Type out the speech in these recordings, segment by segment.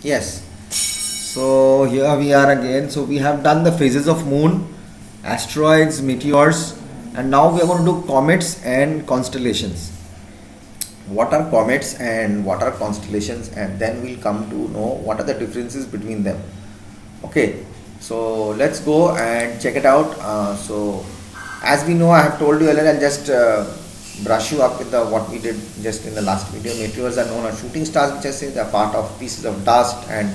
Yes. So here we are again. So we have done the phases of moon, asteroids, meteors, and now we are going to do comets and constellations. What are comets and what are constellations, and then we'll come to know what are the differences between them. Okay. So let's go and check it out. So as we know, I have told you earlier. I'll just brush you up with the what we did just in the last video. Meteors are known as shooting stars, which I say they are part of pieces of dust and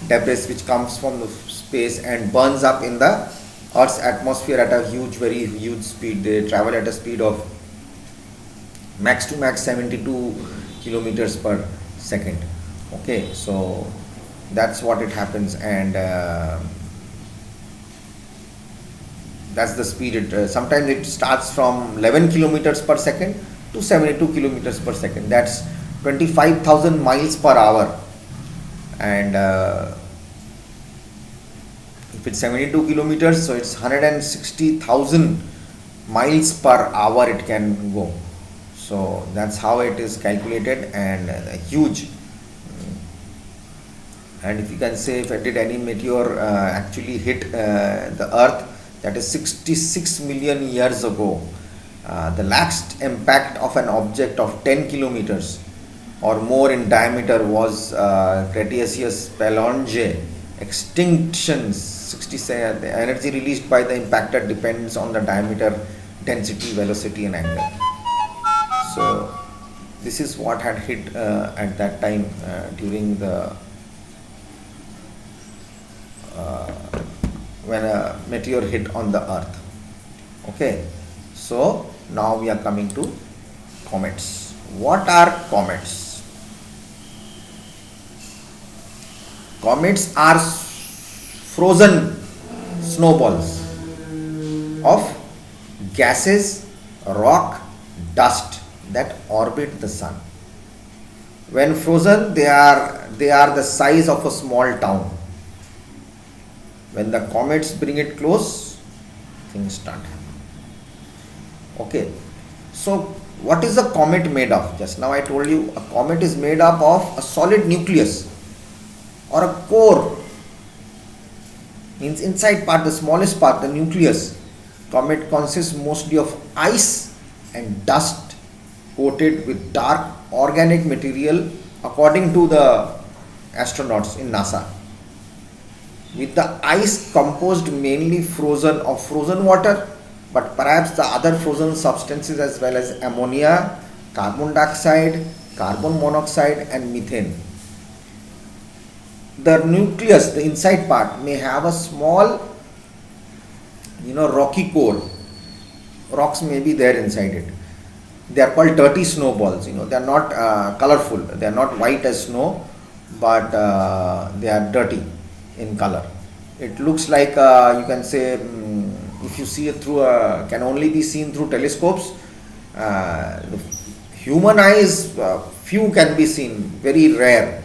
debris which comes from the space and burns up in the Earth's atmosphere at a very huge speed. They travel at a speed of max to max 72 kilometers per second. Okay, so that's what it happens, and that's the speed. Sometimes it starts from 11 kilometers per second to 72 kilometers per second. That's 25,000 miles per hour, and if it's 72 kilometers, so it's 160,000 miles per hour it can go. So that's how it is calculated, and huge. And if you can say, if did any meteor actually hit the Earth, that is 66 million years ago, the last impact of an object of 10 kilometers or more in diameter was Cretaceous Pelonge extinction. 67, the energy released by the impactor depends on the diameter, density, velocity, and angle. So this is what had hit at that time during the when a meteor hit on the Earth. Okay, so now we are coming to comets. What are comets? Comets are frozen snowballs of gases, rock, dust that orbit the sun. When frozen, they are the size of a small town. When the comets bring it close, things start happening. Okay, so what is a comet made of? Just now I told you a comet is made up of a solid nucleus or a core, means inside part, the smallest part, the nucleus. Comet consists mostly of ice and dust coated with dark organic material, according to the astronauts in NASA, with the ice composed mainly of frozen water, but perhaps the other frozen substances as well as ammonia, carbon dioxide, carbon monoxide, and methane. The nucleus, the inside part, may have a small, rocky core. Rocks may be there inside it. They are called dirty snowballs. They are not colorful. They are not white as snow, but they are dirty in color. It looks like, you can say, if you see it through can only be seen through telescopes. The human eyes, few can be seen, very rare.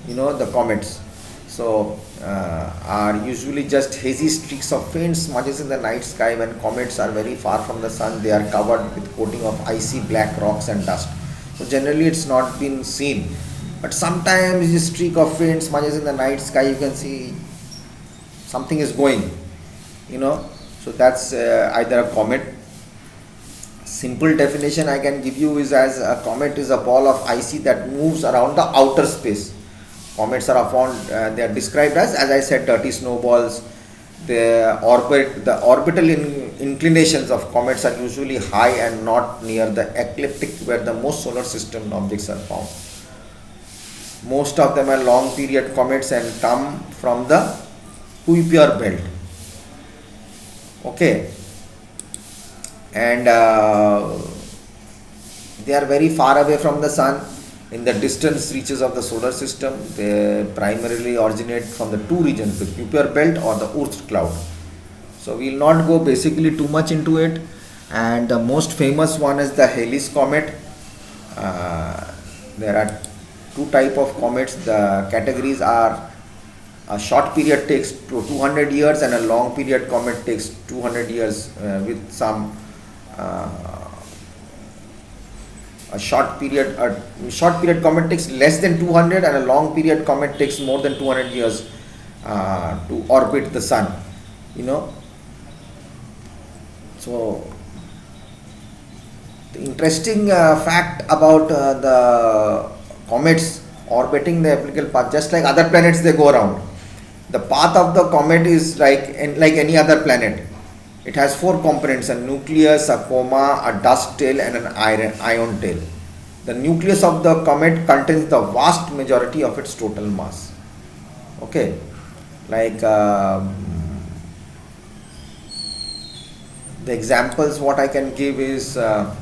The comets. So are usually just hazy streaks of faint smudges in the night sky. When comets are very far from the sun, they are covered with coating of icy black rocks and dust. So generally it's not been seen, but sometimes a streak of faint smudges in the night sky, you can see something is going, so that's either a comet. Simple definition I can give you is, as a comet is a ball of ice that moves around the outer space. Comets are found, they are described as I said, dirty snowballs. The orbital inclinations of comets are usually high and not near the ecliptic, where the most solar system objects are found. Most of them are long period comets and come from the Kuiper belt. Okay, and they are very far away from the sun, in the distant reaches of the solar system. They primarily originate from the two regions, the Kuiper belt or the Oort cloud. So we will not go basically too much into it. And the most famous one is the Halley's comet. There are two type of comets. The categories are: a short period takes 200 years and a long period comet takes 200 years with some a short period comet takes less than 200, and a long period comet takes more than 200 years to orbit the sun, you know. So the interesting fact about the comets orbiting the elliptical path, just like other planets, they go around. The path of the comet is like any other planet. It has four components: a nucleus, a coma, a dust tail, and an ion tail. The nucleus of the comet contains the vast majority of its total mass. Okay, like the examples what I can give is the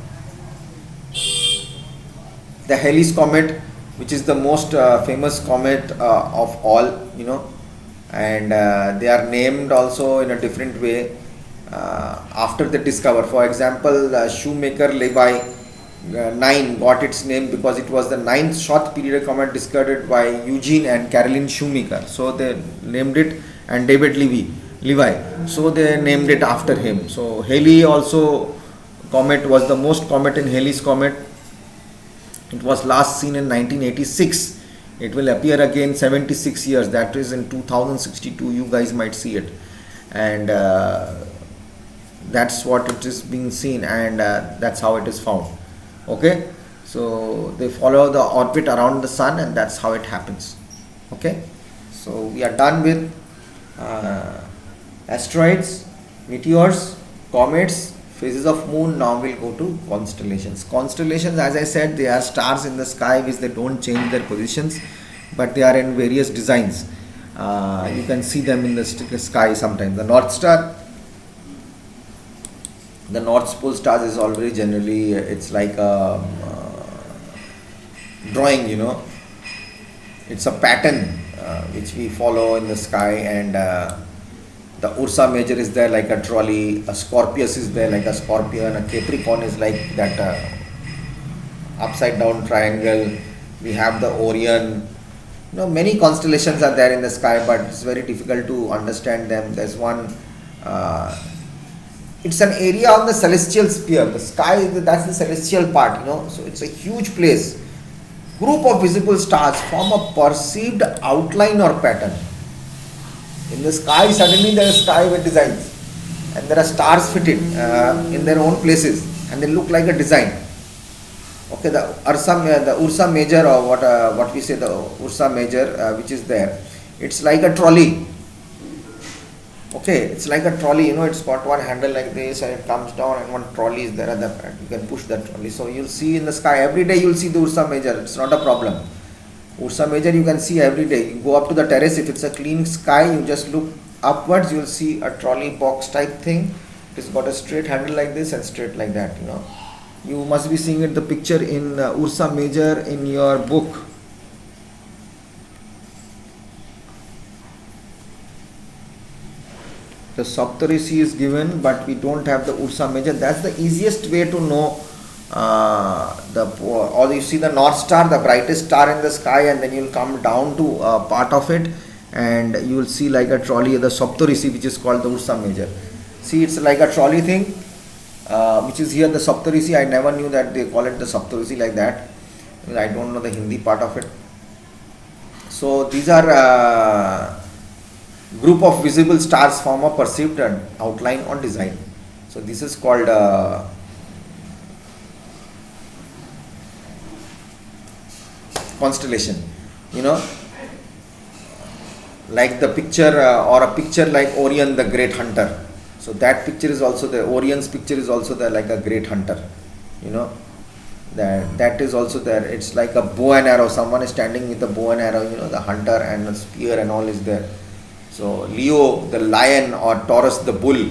Halley's comet, which is the most famous comet of all, you know, and they are named also in a different way after the discover. For example, Shoemaker Levy 9 got its name because it was the ninth short period comet discovered by Eugene and Caroline Shoemaker. So they named it, and David Levy. So they named it after him. So Halley also comet was the most comet in Halley's comet. It was last seen in 1986. It will appear again 76 years. That is in 2062. You guys might see it, and that's what it is being seen, and that's how it is found. Okay, so they follow the orbit around the sun, and that's how it happens. Okay, so we are done with asteroids, meteors, comets, phases of moon. Now we'll go to constellations. Constellations, as I said, they are stars in the sky which they don't change their positions, but they are in various designs. You can see them in the sky sometimes. The North Star, the North Pole stars is already generally, it's like a drawing, you know. It's a pattern which we follow in the sky, and the Ursa Major is there like a trolley, a Scorpius is there like a scorpion, a Capricorn is like that upside down triangle. We have the Orion. You know, many constellations are there in the sky, but it's very difficult to understand them. There's one, it's an area on the celestial sphere. The sky, that's the celestial part, you know. So it's a huge place. Group of visible stars form a perceived outline or pattern. In the sky, suddenly there is sky with designs, and there are stars fitted in their own places, and they look like a design. Okay, the Ursa Major, or what we say, the Ursa Major, which is there, it's like a trolley. Okay, it's like a trolley, you know. It's got one handle like this, and it comes down, and one trolley is there at the front. You can push that trolley. So you'll see in the sky every day. You'll see the Ursa Major. It's not a problem. Ursa Major you can see every day. You go up to the terrace. If it's a clean sky, you just look upwards. You'll see a trolley box type thing. It's got a straight handle like this and straight like that. You know. You must be seeing it, the picture in Ursa Major in your book. The Saptarishi is given, but we don't have the Ursa Major. That's the easiest way to know or you see the North Star, the brightest star in the sky, and then you'll come down to part of it, and you will see like a trolley, the Saptarishi, which is called the Ursa Major. See, it's like a trolley thing, which is here the Saptarishi. I never knew that they call it the Saptarishi like that. I don't know the Hindi part of it. So these are group of visible stars form a perceived outline or design. So this is called constellation. You know, like the picture or a picture like Orion the Great Hunter. So that picture is also there. Orion's picture is also there like a great hunter. You know, that is also there. It's like a bow and arrow. Someone is standing with a bow and arrow. You know, the hunter and the spear and all is there. So Leo the lion or Taurus the bull.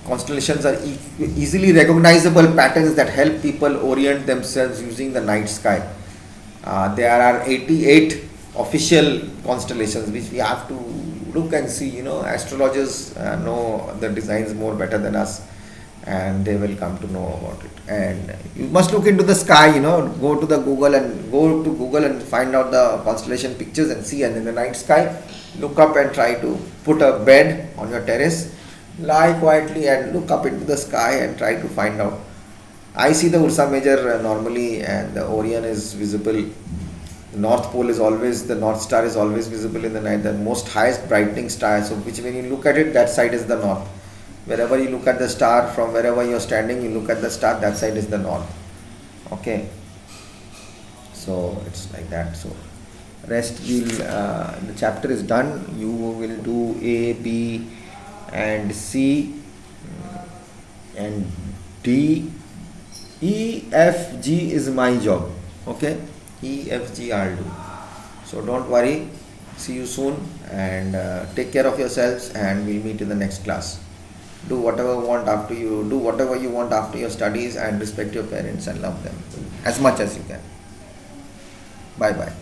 Constellations are easily recognizable patterns that help people orient themselves using the night sky. There are 88 official constellations which we have to look and see. You know, astrologers know the designs more better than us, and they will come to know about it. And you must look into the sky. You know, go to Google and find out the constellation pictures and see. And in the night sky, look up and try to put a bed on your terrace, lie quietly and look up into the sky and try to find out I see the Ursa Major normally, and the Orion is visible. The North Pole is always, the North Star is always visible in the night, the most highest brightening star. So, which when you look at it, that side is the north. Wherever you look at the star, from wherever you're standing, you look at the star, that side is the north. Okay. So, it's like that. So, rest will, the chapter is done. You will do A, B, and C, and D. E, F, G is my job. Okay, E, F, G I'll do. So don't worry. See you soon, and take care of yourselves, and we'll meet in the next class. Do whatever you want after you do whatever you want after your studies, and respect your parents and love them as much as you can. Bye bye.